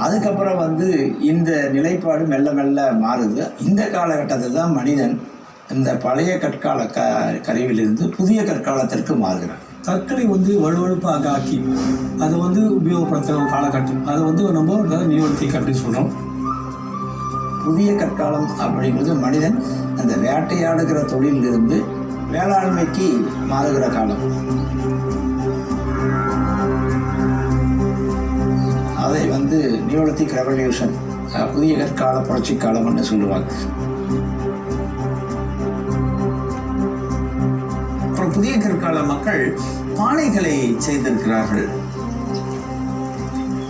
அதுக்கப்புறம் இந்த நிலைப்பாடு மெல்ல மெல்ல மாறுது. இந்த காலகட்டத்தில் தான் மனிதன் இந்த பழைய கற்கால கருவிலிருந்து புதிய கற்காலத்திற்கு மாறுகிறான். கற்களை வலுவழுப்பாக ஆக்கி அதை உபயோகப்படுத்துகிற ஒரு காலகட்டம். அதை நம்ம நியோலித்திக் அப்படின்னு சொல்கிறோம். புதிய கற்காலம் அப்படிங்கிறது மனிதன் அந்த வேட்டையாடுகிற தொழிலிருந்து வேளாண்மைக்கு மாறுகிற காலம். அதை நியோலித்திக் ரெவல்யூஷன், புதிய கற்கால புரட்சி காலம்னு சொல்லுவாங்க. அப்புறம் புதிய கற்கால மக்கள் பானைகளை செய்திருக்கிறார்கள்.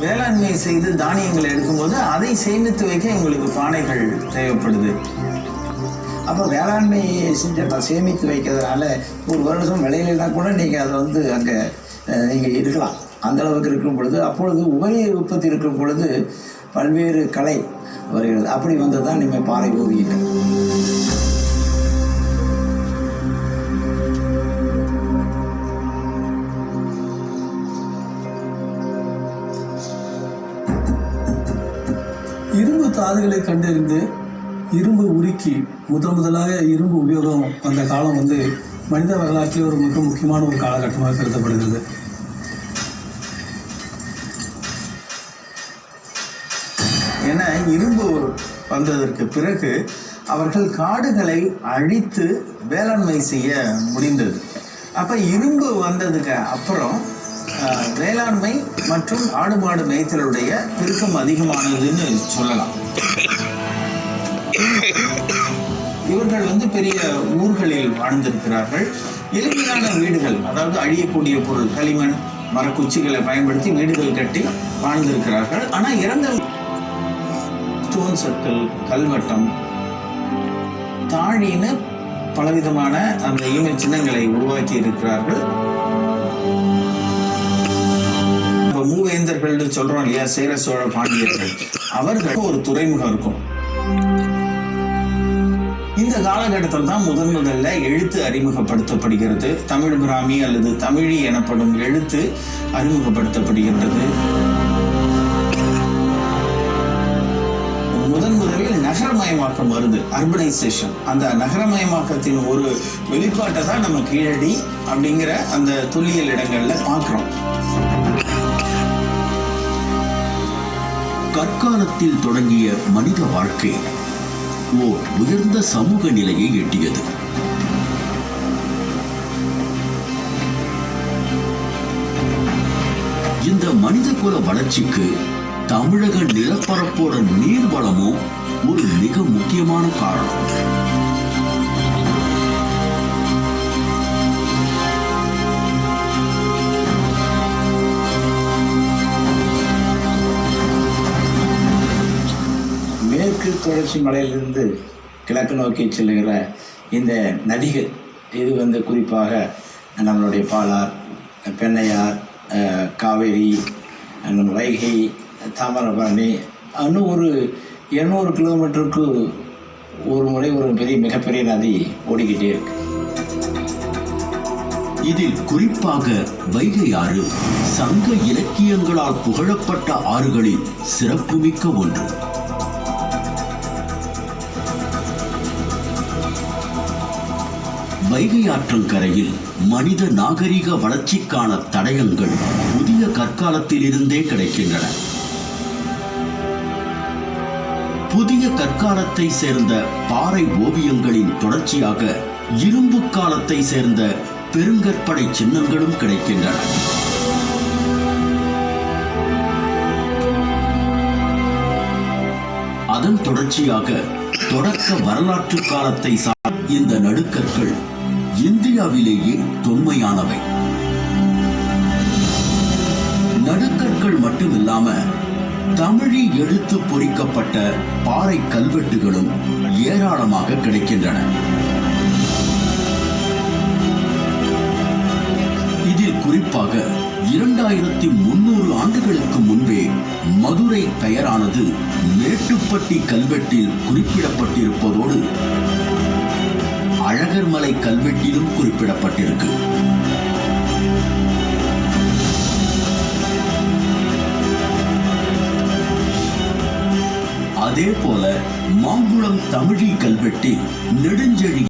வேளாண்மை செய்து தானியங்களை எடுக்கும்போது அதை சேமித்து வைக்க எங்களுக்கு பானைகள் தேவைப்படுது. அப்போ வேளாண்மை சேமித்து வைக்கிறதுனால ஒரு வருஷம் விளையிலனா கூட நீங்கள் அதை அங்கே நீங்கள் இருக்கலாம். அந்த அளவுக்கு இருக்கும் பொழுது அப்பொழுது உபரி உற்பத்தி இருக்கும் பொழுது பல்வேறு கலை வருகிறது. அப்படி தான் நீங்கள் பாறை ஓவியங்கள். இரும்பு தாதுகளை கண்டறிந்து இரும்பு உருக்கி முதலாக இரும்பு உபயோகம் அந்த காலம் மனித வரலாற்றில் ஒரு மிக முக்கியமான ஒரு காலகட்டமாக கருதப்படுகிறது. ஏன்னா இரும்பு வந்ததற்கு பிறகு அவர்கள் காடுகளை அழித்து வேளாண்மை செய்ய முடிந்தது. அப்போ இரும்பு வந்ததுக்கு அப்புறம் வேளாண்மை மற்றும் ஆடு மாடு மேய்த்தலுடைய பெருக்கம் அதிகமானதுன்னு சொல்லலாம். இவர்கள் பெரிய ஊர்களில் வாழ்ந்திருக்கிறார்கள். எளிமையான வீடுகள், அதாவது அழியக்கூடிய பொருள் களிமண் மரக்குச்சிகளை பயன்படுத்தி வீடுகள் கட்டி வாழ்ந்திருக்கிறார்கள். ஆனால் இறந்த ஸ்டோன் சர்க்கிள், கல்வட்டம், தாழின்னு பலவிதமான அந்த ஈமை சின்னங்களை உருவாக்கி இருக்கிறார்கள். மூவேந்தர்கள் சொல்றோம் இல்லையா, சேர சோழ பாண்டியர்கள், அவர்களுக்கு ஒரு துறைமுகம் இருக்கும். இந்த காலகட்டத்தில் தான் முதல்ல எழுத்து அறிமுகப்படுத்தப்படுகிறது. தமிழ் பிராமி அல்லது தமிழி எனப்படும் எழுத்து அறிமுகப்படுத்தப்படுகின்றது. முதலில் நகரமயமாக்கம் வருது, அர்பனைசேஷன். அந்த நகரமயமாக்கத்தின் ஒரு வெளிப்பாட்டை தான் நம்ம கீழடி அப்படிங்கிற அந்த தொல்லியல் இடங்கள்ல பார்க்கிறோம். கற்காலத்தில் தொடங்கிய மனித வாழ்க்கை ஓர் உயர்ந்த சமூக நிலையை எட்டியது. இந்த மனிதகுல வளர்ச்சிக்கு தமிழக நிலப்பரப்போட நீர்வளமும் ஒரு மிக முக்கியமான காரணம். மேற்கு தொடர்ச்சி மலையிலிருந்து கிழக்கு நோக்கி செல்லுகிற இந்த நதிகள், இது குறிப்பாக நம்மளுடைய பாலார், பெண்ணையார், காவேரி, வைகை, தாமிரபரணி, இன்னும் ஒரு 200 கிலோமீட்டருக்கு ஒரு முறை ஒரு மிகப்பெரிய நதி ஓடிக்கிட்டே இருக்கு. இதில் குறிப்பாக வைகை ஆறு சங்க இலக்கியங்களால் புகழப்பட்ட ஆறுகளில் சிறப்புமிக்க ஒன்று. வைகை ஆற்றங்கரையில் மனித நாகரிக வளர்ச்சிக்கான தடயங்கள் புதிய கற்காலத்திலிருந்தே கிடைக்கின்றன. புதிய கற்காலத்தை சேர்ந்த பாறை ஓவியங்களின் தொடர்ச்சியாக இரும்பு காலத்தை சேர்ந்த பெருங்கற்படை சின்னங்களும் கிடைக்கின்றன. அதன் தொடர்ச்சியாக தொடக்க வரலாற்று காலத்தை இந்த நடுக்கற்கள் இந்தியாவிலேயே தொன்மையானவை. நடுக்கற்கள் மட்டுமில்லாம தமிழி எழுத்து பொறிக்கப்பட்ட பாறை கல்வெட்டுகளும் ஏராளமாக கிடைக்கின்றன. இதில் குறிப்பாக 2300 ஆண்டுகளுக்கு முன்பே மதுரை பெயரானது மேட்டுப்பட்டி கல்வெட்டில் குறிப்பிடப்பட்டிருப்பதோடு அழகர்மலை கல்வெட்டிலும் குறிப்பிடப்பட்டிருக்கு. அதே போல மாங்குளம் தமிழி கல்வெட்டில் நெடுஞ்செழி